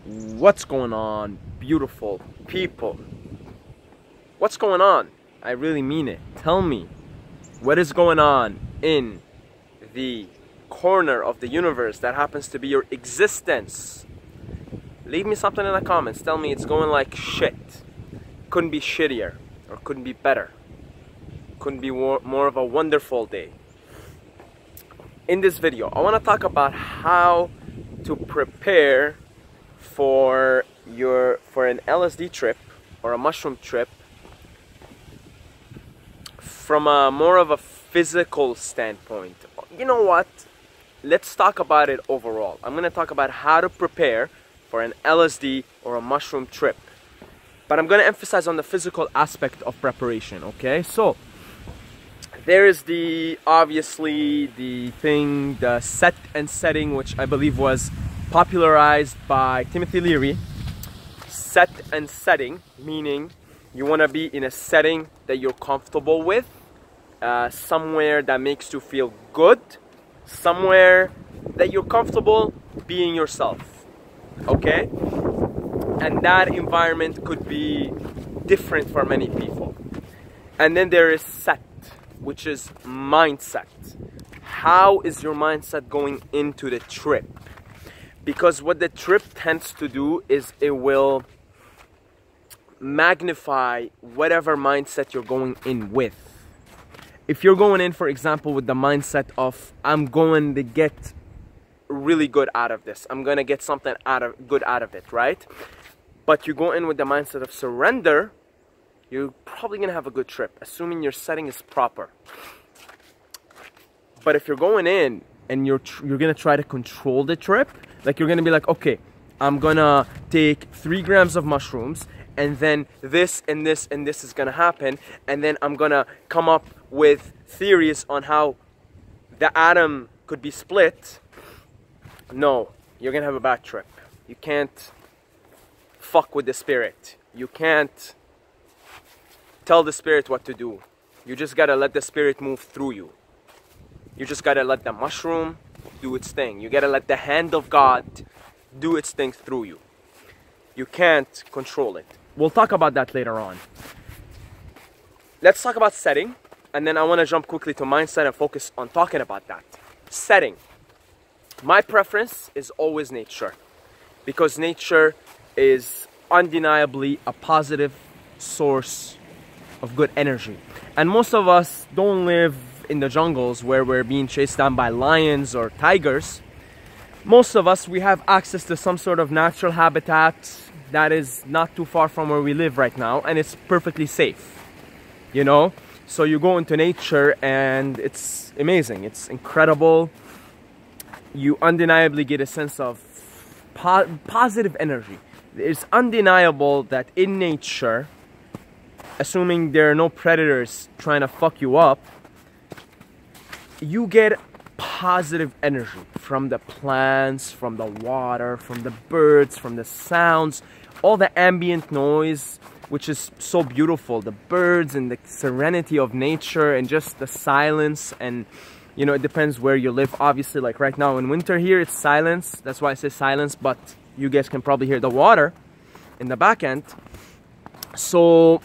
What's going on, beautiful people? What's going on? I really mean it. Tell me, what is going on in the corner of the universe that happens to be your existence? Leave me something in the comments. Tell me it's going like shit. Couldn't be shittier, or couldn't be better. Couldn't be more of a wonderful day. In this video, I want to talk about how to prepare for an LSD trip or a mushroom trip from a more of a physical standpoint. You know what? Let's talk about it overall. I'm going to talk about how to prepare for an LSD or a mushroom trip. But I'm going to emphasize on the physical aspect of preparation, okay? So, there is obviously the set and setting, which I believe was popularized by Timothy Leary. Set and setting, meaning you want to be in a setting that you're comfortable with, somewhere that makes you feel good, somewhere that you're comfortable being yourself, okay? And that environment could be different for many people. And then there is set, which is mindset. How is your mindset going into the trip? Because what the trip tends to do is it will magnify whatever mindset you're going in with. If you're going in, for example, with the mindset of, I'm going to get really good out of this, I'm going to get something good out of it, right? But you go in with the mindset of surrender, you're probably going to have a good trip, assuming your setting is proper. But if you're going in and you're going to try to control the trip, like you're going to be like, okay, I'm going to take 3 grams of mushrooms, and then this and this and this is going to happen, and then I'm going to come up with theories on how the atom could be split. No, you're going to have a bad trip. You can't fuck with the spirit. You can't tell the spirit what to do. You just got to let the spirit move through you. You just got to let the mushroom do its thing. You got to let the hand of God do its thing through you. You can't control it. We'll talk about that later on. Let's talk about setting, and then I want to jump quickly to mindset and focus on talking about that. Setting. My preference is always nature, because nature is undeniably a positive source of good energy. And most of us don't live in the jungles where we're being chased down by lions or tigers. Most of us, we have access to some sort of natural habitat that is not too far from where we live right now, and it's perfectly safe, you know? So you go into nature and it's amazing, it's incredible. You undeniably get a sense of positive energy. It's undeniable that in nature, assuming there are no predators trying to fuck you up, you get positive energy from the plants, from the water, from the birds, from the sounds, all the ambient noise, which is so beautiful. The birds and the serenity of nature and just the silence. And you know, it depends where you live. Obviously, like right now in winter here, it's silence. That's why I say silence, but you guys can probably hear the water in the back end. So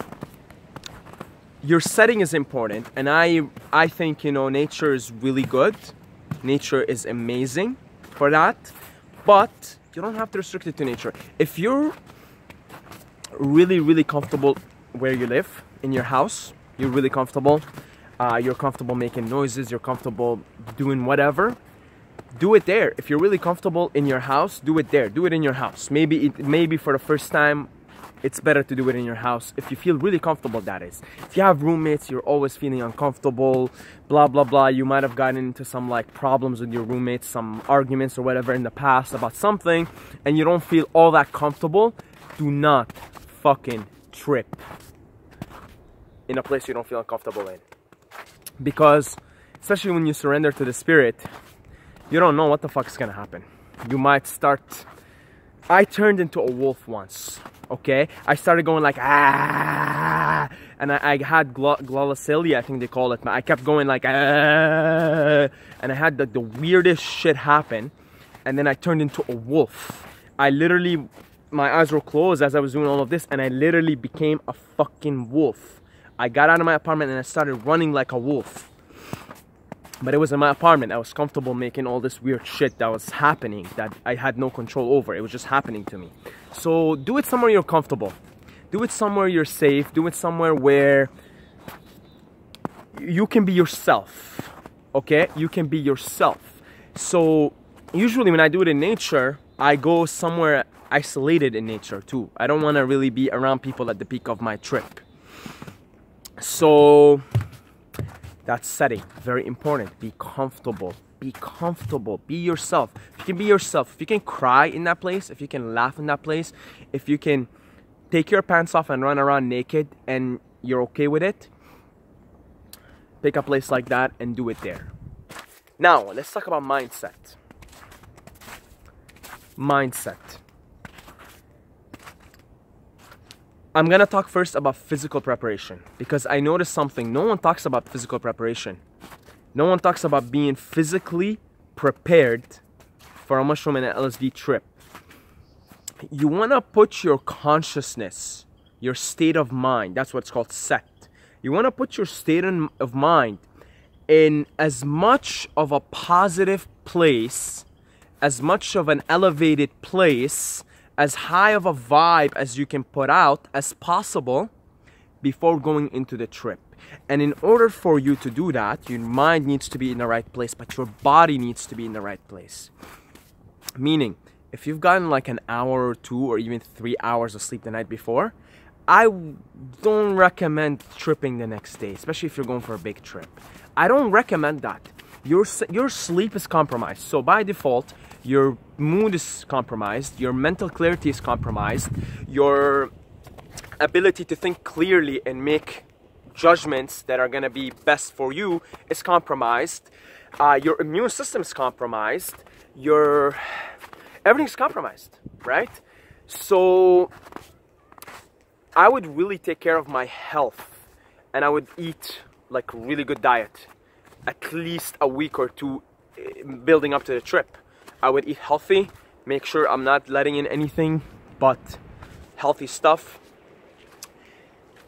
your setting is important, and I think, you know, nature is really good. Nature is amazing for that, but you don't have to restrict it to nature. If you're really comfortable where you live, in your house, you're really comfortable, you're comfortable making noises, you're comfortable doing whatever, do it there. If you're really comfortable in your house, do it there. Do it in your house. Maybe for the first time, it's better to do it in your house. If you feel really comfortable, that is. If you have roommates, you're always feeling uncomfortable, blah, blah, blah. You might have gotten into some like problems with your roommates, some arguments or whatever in the past about something, and you don't feel all that comfortable. Do not fucking trip in a place you don't feel uncomfortable in. Because, especially when you surrender to the spirit, you don't know what the fuck is gonna happen. You might start... I turned into a wolf once, okay? I started going like, ah, and I had glossolia, I think they call it. I kept going like, ah, and I had the weirdest shit happen, and then I turned into a wolf. I literally my eyes were closed as I was doing all of this, and I literally became a fucking wolf. I got out of my apartment and I started running like a wolf. But it was in my apartment. I was comfortable making all this weird shit that was happening that I had no control over. It was just happening to me. So do it somewhere you're comfortable. Do it somewhere you're safe. Do it somewhere where you can be yourself. Okay? You can be yourself. So usually when I do it in nature, I go somewhere isolated in nature too. I don't want to really be around people at the peak of my trip. So that's setting, very important. Be comfortable, be comfortable, be yourself. If you can be yourself, if you can cry in that place, if you can laugh in that place, if you can take your pants off and run around naked and you're okay with it, pick a place like that and do it there. Now, let's talk about mindset. Mindset. I'm gonna talk first about physical preparation because I noticed something. No one talks about physical preparation. No one talks about being physically prepared for a mushroom and an LSD trip. You wanna put your consciousness, your state of mind, that's what's called set. You wanna put your state of mind in as much of a positive place, as much of an elevated place, as high of a vibe as you can put out as possible before going into the trip. And in order for you to do that, your mind needs to be in the right place, but your body needs to be in the right place. Meaning, if you've gotten like an hour or 2 or even 3 hours of sleep the night before, I don't recommend tripping the next day, especially if you're going for a big trip. I don't recommend that. Your sleep is compromised. So by default, your mood is compromised, your mental clarity is compromised, your ability to think clearly and make judgments that are gonna be best for you is compromised, your immune system is compromised, everything's compromised, right? So I would really take care of my health and I would eat like a really good diet, at least a week or 2 building up to the trip. I would eat healthy, make sure I'm not letting in anything but healthy stuff.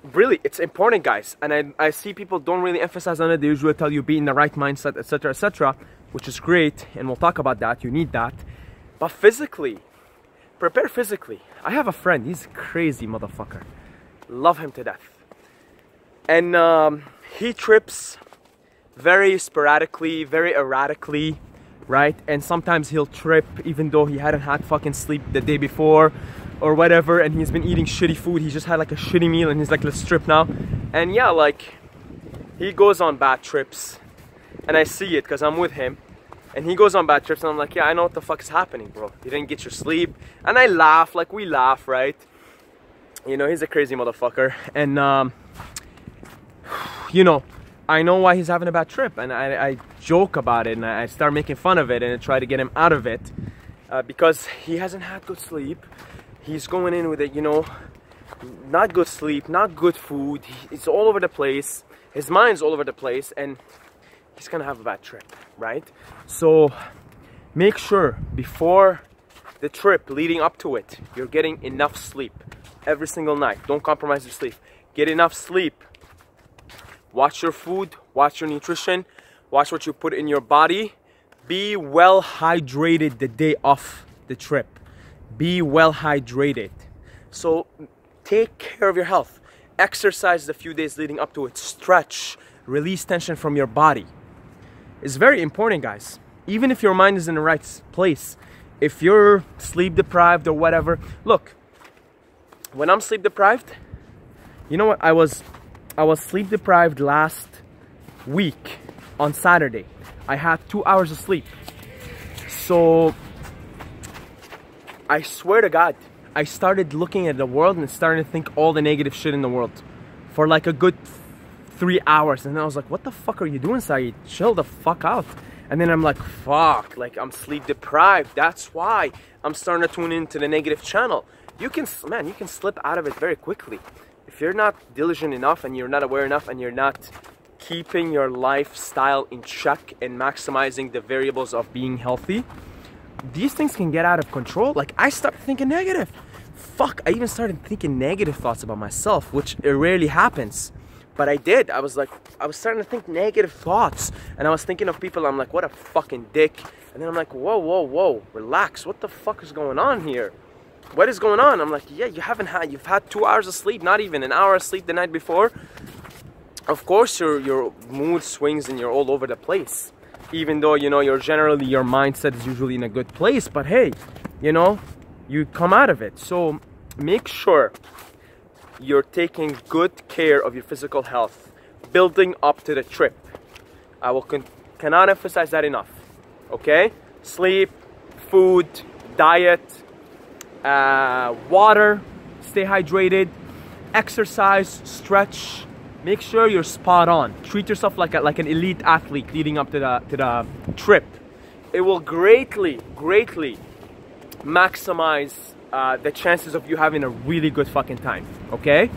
Really, it's important, guys. And I see people don't really emphasize on it. They usually tell you be in the right mindset, etc., which is great. And we'll talk about that. You need that. But physically, prepare physically. I have a friend. He's a crazy motherfucker. Love him to death. And he trips very sporadically, very erratically. Right? And sometimes he'll trip even though he hadn't had fucking sleep the day before or whatever, and he's been eating shitty food. He just had like a shitty meal and he's like, let's trip now. And yeah, like he goes on bad trips and I see it because I'm with him, and he goes on bad trips and I'm like, yeah, I know what the fuck is happening, bro. You didn't get your sleep. And I laugh, like we laugh, right? You know, he's a crazy motherfucker. And you know, I know why he's having a bad trip, and I joke about it and I start making fun of it and I try to get him out of it because he hasn't had good sleep. He's going in with it, you know, not good sleep, not good food. It's all over the place. His mind's all over the place and he's gonna have a bad trip, right? So make sure before the trip, leading up to it, you're getting enough sleep every single night. Don't compromise your sleep. Get enough sleep. Watch your food, watch your nutrition, watch what you put in your body. Be well hydrated the day of the trip. Be well hydrated. So take care of your health. Exercise the few days leading up to it. Stretch, release tension from your body. It's very important, guys. Even if your mind is in the right place, if you're sleep deprived or whatever. Look, when I'm sleep deprived, you know what, I was sleep deprived last week on Saturday. I had 2 hours of sleep. So I swear to God, I started looking at the world and started to think all the negative shit in the world for like a good 3 hours. And then I was like, what the fuck are you doing, Saeed? Chill the fuck out. And then I'm like, fuck, like I'm sleep deprived. That's why I'm starting to tune into the negative channel. You can slip out of it very quickly. If you're not diligent enough and you're not aware enough and you're not keeping your lifestyle in check and maximizing the variables of being healthy, these things can get out of control. Like I started thinking negative. fuck, I even started thinking negative thoughts about myself, which it rarely happens. But I did. I was starting to think negative thoughts. And I was thinking of people, I'm like, what a fucking dick. And then I'm like, whoa, whoa, whoa, relax. What the fuck is going on here? What is going on? I'm like, yeah, you've had 2 hours of sleep, not even an hour of sleep the night before. Of course, your mood swings and you're all over the place. Even though, you know, your mindset is usually in a good place. But hey, you know, you come out of it. So make sure you're taking good care of your physical health, building up to the trip. I cannot emphasize that enough. Okay? Sleep, food, diet, water, stay hydrated, exercise, stretch. Make sure you're spot on. Treat yourself like an elite athlete leading up to the trip. It will greatly maximize the chances of you having a really good fucking time. Okay?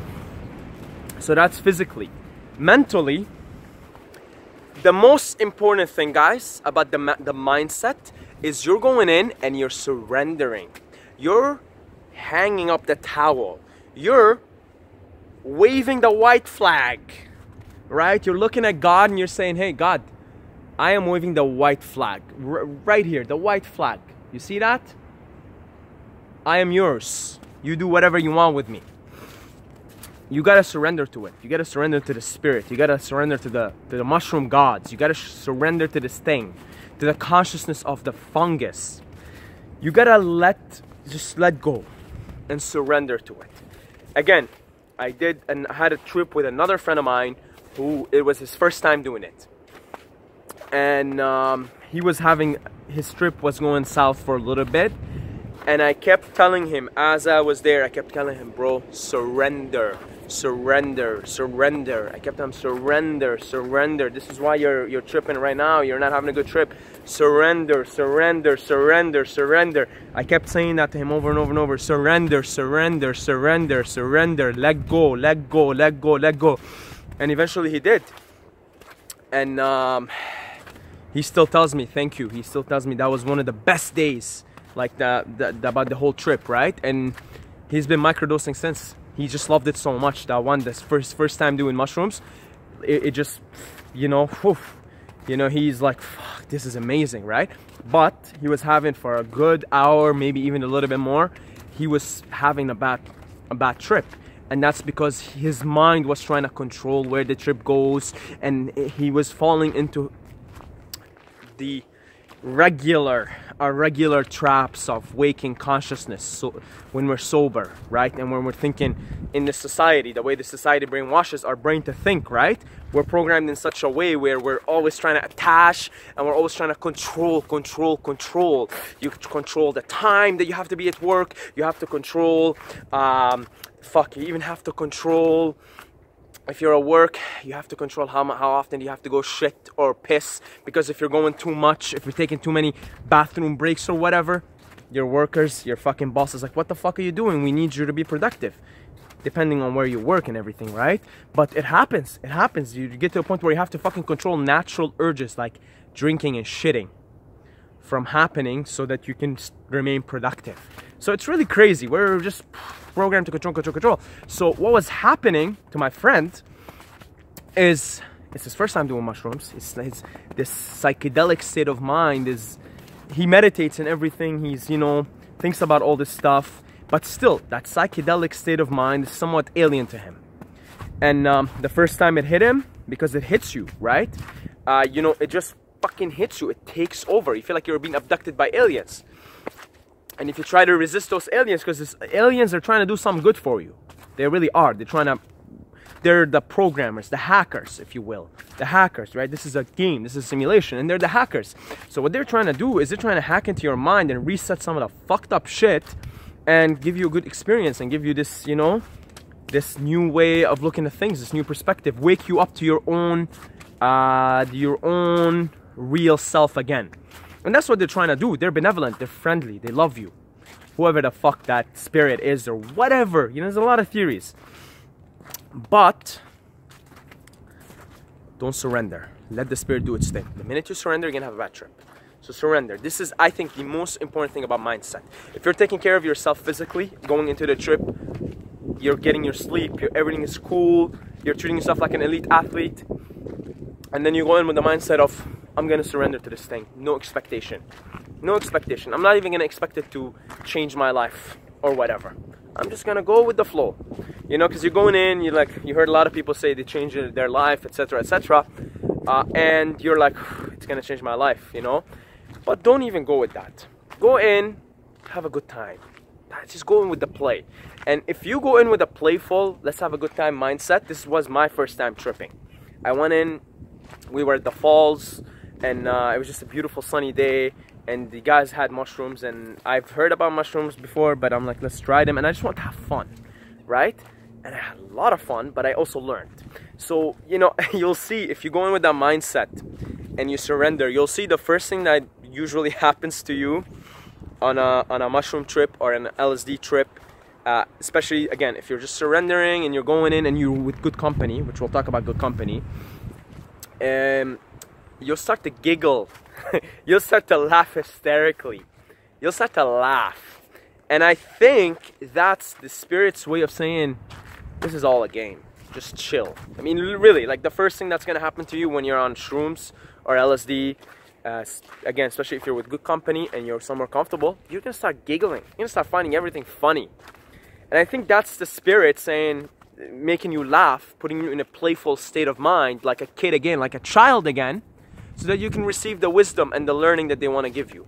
So that's physically. Mentally, the most important thing, guys, about the mindset is you're going in and you're surrendering. You're hanging up the towel. You're waving the white flag, right? You're looking at God and you're saying, hey, God, I am waving the white flag. Right here, the white flag. You see that? I am yours. You do whatever you want with me. You gotta surrender to it. You gotta surrender to the spirit. You gotta surrender to the mushroom gods. You gotta surrender to this thing, to the consciousness of the fungus. You gotta just let go and surrender to it. Again, I had a trip with another friend of mine who it was his first time doing it. And his trip was going south for a little bit. And I kept telling him, as I was there, I kept telling him, bro, surrender, surrender, surrender. I kept telling him, surrender, surrender. This is why you're tripping right now. You're not having a good trip. Surrender, surrender, surrender, surrender. I kept saying that to him over and over and over. Surrender, surrender, surrender, surrender. Let go, let go, let go, let go. And eventually he did. And he still tells me, thank you. He still tells me that was one of the best days, like about the whole trip, right? And he's been microdosing since. He just loved it so much. That one, this first time doing mushrooms, it just, you know, whew, you know, he's like, fuck, this is amazing, right? But he was having for a good hour, maybe even a little bit more, he was having a bad trip. And that's because his mind was trying to control where the trip goes, and he was falling into the regular traps of waking consciousness. So when we're sober, right, and when we're thinking in this society, the way the society brainwashes our brain to think, right, we're programmed in such a way where we're always trying to attach and we're always trying to control. You control the time that you have to be at work. You have to control you even have to control, if you're at work, you have to control how often you have to go shit or piss, because if you're going too much, if you're taking too many bathroom breaks or whatever, your workers, your fucking boss is like, what the fuck are you doing? We need you to be productive. Depending on where you work and everything, right? But it happens. You get to a point where you have to fucking control natural urges like drinking and shitting from happening so that you can remain productive. So it's really crazy. We're just programmed to control. So what was happening to my friend is, it's his first time doing mushrooms. It's this psychedelic state of mind. He meditates and everything. He's, you know, thinks about all this stuff. But still, that psychedelic state of mind is somewhat alien to him. And the first time it hit him, because it hits you, right? You know, it just fucking hits you. It takes over. You feel like you're being abducted by aliens. And if you try to resist those aliens, because these aliens are trying to do something good for you. They really are. They're the programmers, the hackers, if you will. The hackers, right? This is a game. This is a simulation. And they're the hackers. So what they're trying to do is they're trying to hack into your mind and reset some of the fucked up shit and give you a good experience and give you this, you know, this new way of looking at things, this new perspective. Wake you up to your own real self again. And that's what they're trying to do. They're benevolent, they're friendly, they love you. Whoever the fuck that spirit is or whatever. You know, there's a lot of theories. But don't surrender. Let the spirit do its thing. The minute you surrender, you're gonna have a bad trip. So surrender. This is, I think, the most important thing about mindset. If you're taking care of yourself physically, going into the trip, you're getting your sleep, everything is cool, you're treating yourself like an elite athlete, and then you go in with the mindset of, I'm gonna surrender to this thing. No expectation. No expectation. I'm not even gonna expect it to change my life or whatever. I'm just gonna go with the flow. You know, because you're going in, you heard a lot of people say they change their life, etc., etc. And you're like, it's gonna change my life, you know? But don't even go with that. Go in, have a good time. Just go in with the play. And if you go in with a playful, let's have a good time mindset, this was my first time tripping. I went in, we were at the falls, and it was just a beautiful sunny day, and the guys had mushrooms, and I've heard about mushrooms before, but I'm like, let's try them, and I just want to have fun, right? And I had a lot of fun, but I also learned. So, you know, you'll see, if you go in with that mindset and you surrender, you'll see the first thing that usually happens to you on a mushroom trip or an LSD trip, especially, again, if you're just surrendering and you're going in and you're with good company, which we'll talk about good company, you'll start to giggle. You'll start to laugh hysterically. You'll start to laugh. And I think that's the spirit's way of saying, this is all a game. Just chill. I mean, really, like the first thing that's going to happen to you when you're on shrooms or LSD, again, especially if you're with good company and you're somewhere comfortable, you're going to start giggling. You're going to start finding everything funny. And I think that's the spirit saying, making you laugh, putting you in a playful state of mind, like a kid again, like a child again, so that you can receive the wisdom and the learning that they want to give you.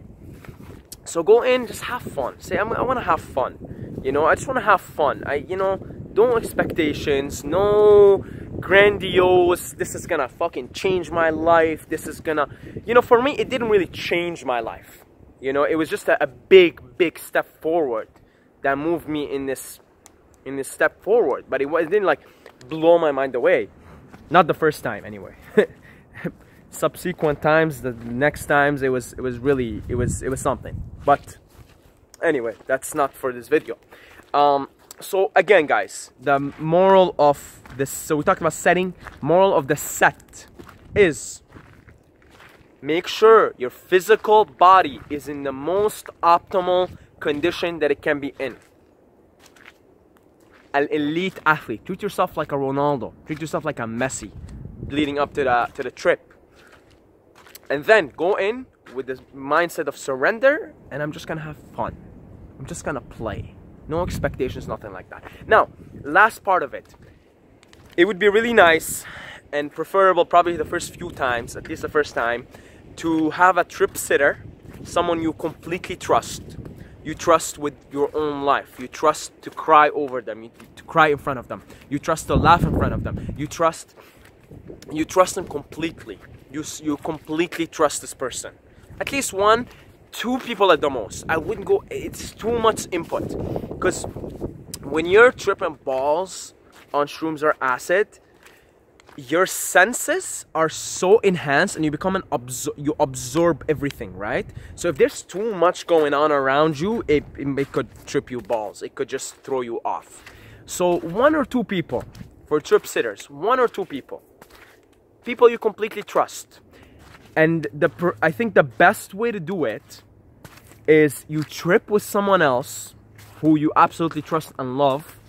So go in, just have fun. Say, I want to have fun. You know, I just want to have fun. You know, no expectations, no grandiose, this is gonna fucking change my life, this is gonna, you know, for me, it didn't really change my life. You know, it was just a big step forward that moved me in this step forward, but it didn't like blow my mind away. Not the first time, anyway. Subsequent times, the next times, it was really something. But anyway, that's not for this video. So again, guys, the moral of this, so we talked about setting. Moral of the set is, make sure your physical body is in the most optimal condition that it can be in. An elite athlete. Treat yourself like a Ronaldo. Treat yourself like a Messi leading up to the trip. And then go in with this mindset of surrender, and I'm just gonna have fun. I'm just gonna play. No expectations, nothing like that. Now, last part of it. It would be really nice and preferable, probably the first few times, at least the first time, to have a trip sitter, someone you completely trust. You trust with your own life. You trust to cry over them, to cry in front of them. You trust to laugh in front of them. You trust them completely. You completely trust this person. At least 1, 2 people at the most. I wouldn't go, it's too much input. Because when you're tripping balls on shrooms or acid, your senses are so enhanced and you become you absorb everything, right? So if there's too much going on around you, it could trip you balls. It could just throw you off. So 1 or 2 people for trip sitters, 1 or 2 people you completely trust. And I think the best way to do it is you trip with someone else who you absolutely trust and love,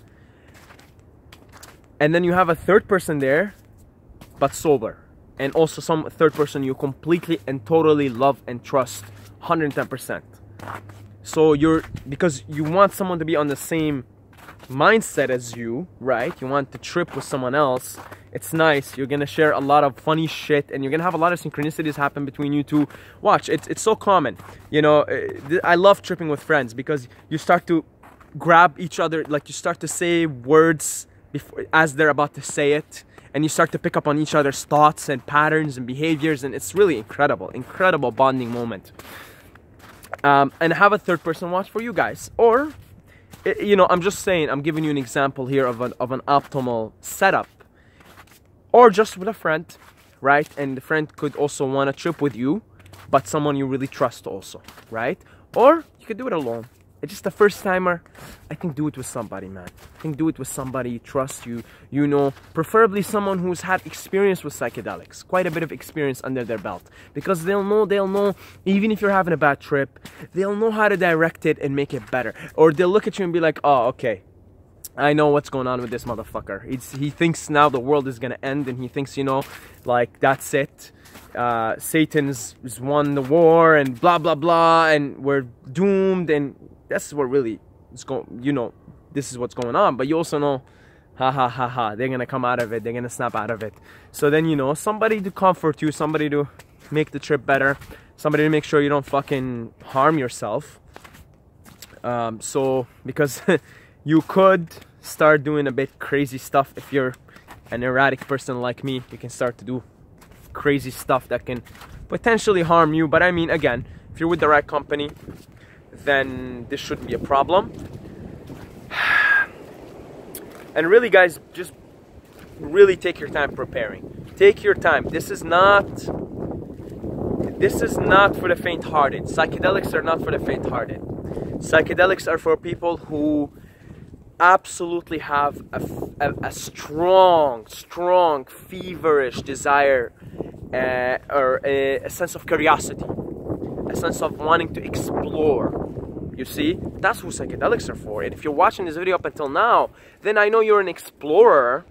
and then you have a third person there but sober, and also some third person you completely and totally love and trust 110%. So because you want someone to be on the same mindset as you, right? You want to trip with someone else. It's nice. You're gonna share a lot of funny shit, and you're gonna have a lot of synchronicities happen between you two. Watch, it's so common. You know, I love tripping with friends because you start to grab each other, like you start to say words before, as they're about to say it, and you start to pick up on each other's thoughts and patterns and behaviors, and it's really incredible bonding moment. And have a third person watch for you guys, or you know, I'm just saying, I'm giving you an example here of an optimal setup. Or just with a friend, right? And the friend could also want to trip with you, but someone you really trust also, right? Or you could do it alone. It's just the first timer. I think do it with somebody, man. I think do it with somebody you trust, you know, preferably someone who's had experience with psychedelics, quite a bit of experience under their belt, because they'll know, even if you're having a bad trip, they'll know how to direct it and make it better. Or they'll look at you and be like, oh, okay, I know what's going on with this motherfucker. He thinks now the world is gonna end, and he thinks, you know, like, that's it. Satan's won the war, and blah blah blah, and we're doomed, and that's what really is going, you know, this is what's going on. But you also know, they're gonna come out of it, they're gonna snap out of it. So then, you know, somebody to comfort you, somebody to make the trip better, somebody to make sure you don't fucking harm yourself. So because you could start doing a bit crazy stuff. If you're an erratic person like me, you can start to do crazy stuff that can potentially harm you. But I mean, again, if you're with the right company, then this shouldn't be a problem. And really, guys, just really take your time preparing. Take your time. This is not for the faint-hearted. Psychedelics are not for the faint-hearted. Psychedelics are for people who absolutely have a strong, feverish desire, or a sense of curiosity, a sense of wanting to explore. You see, that's who psychedelics are for. And if you're watching this video up until now, then I know you're an explorer.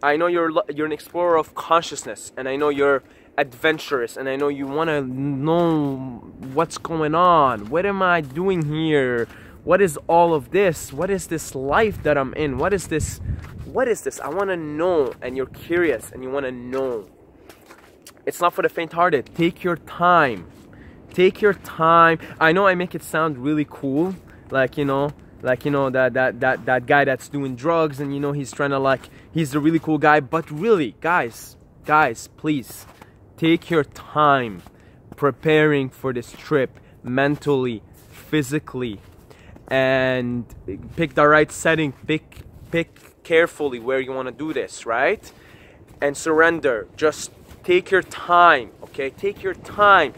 I know you're an explorer of consciousness, and I know you're adventurous, and I know you want to know what's going on. What am I doing here? What is all of this? What is this life that I'm in? What is this? What is this? I want to know, and you're curious, and you want to know. It's not for the faint-hearted. Take your time. Take your time. I know I make it sound really cool, like, you know, that guy that's doing drugs, and, you know, he's trying to, like, he's the really cool guy. But really, guys, please take your time preparing for this trip mentally, physically, and pick the right setting. Pick carefully where you want to do this, right? And surrender. Just take your time, okay? Take your time.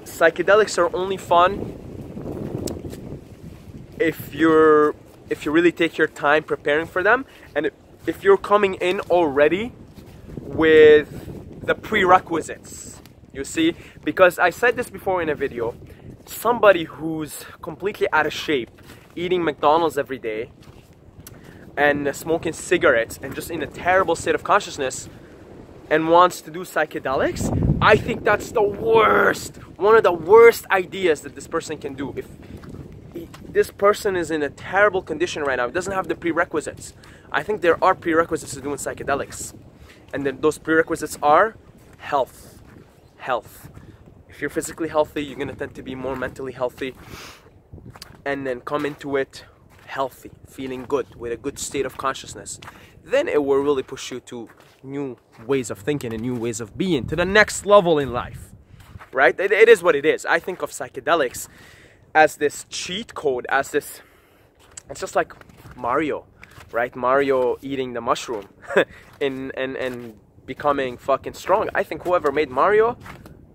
Psychedelics are only fun if you really take your time preparing for them, and if you're coming in already with the prerequisites, you see? Because I said this before in a video, somebody who's completely out of shape, eating McDonald's every day, and smoking cigarettes, and just in a terrible state of consciousness, and wants to do psychedelics, I think that's the worst, one of the worst ideas that this person can do. If this person is in a terrible condition right now, it doesn't have the prerequisites. I think there are prerequisites to doing psychedelics. And then those prerequisites are health. If you're physically healthy, you're gonna tend to be more mentally healthy, and then come into it healthy, feeling good, with a good state of consciousness. Then it will really push you to new ways of thinking and new ways of being, to the next level in life, right? It is what it is. I think of psychedelics as this cheat code, as this, it's just like Mario, right? Mario eating the mushroom and becoming fucking strong. I think whoever made Mario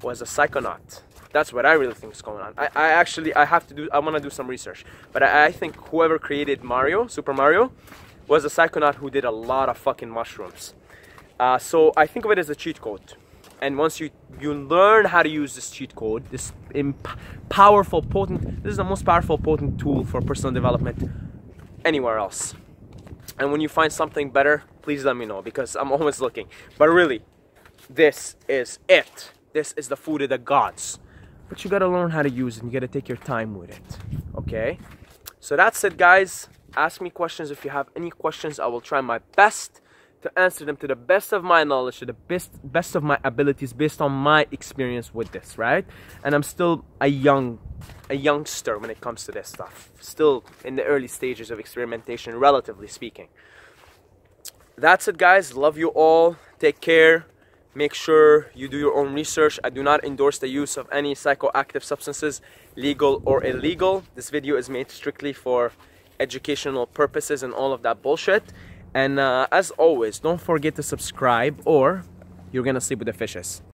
was a psychonaut. That's what I really think is going on. I want to do some research, but I think whoever created Mario, Super Mario, was a psychonaut who did a lot of fucking mushrooms. So I think of it as a cheat code. And once you learn how to use this cheat code, this powerful, potent, this is the most powerful, potent tool for personal development anywhere else. And when you find something better, please let me know, because I'm always looking. But really, this is it. This is the food of the gods. But you gotta learn how to use it, and you gotta take your time with it, okay? So that's it, guys. Ask me questions if you have any questions. I will try my best to answer them to the best of my knowledge, to the best of my abilities, based on my experience with this, right? And I'm still a youngster when it comes to this stuff. Still in the early stages of experimentation, relatively speaking. That's it, guys. Love you all. Take care. Make sure you do your own research. I do not endorse the use of any psychoactive substances, legal or illegal. This video is made strictly for educational purposes and all of that bullshit. And as always, don't forget to subscribe, or you're gonna sleep with the fishes.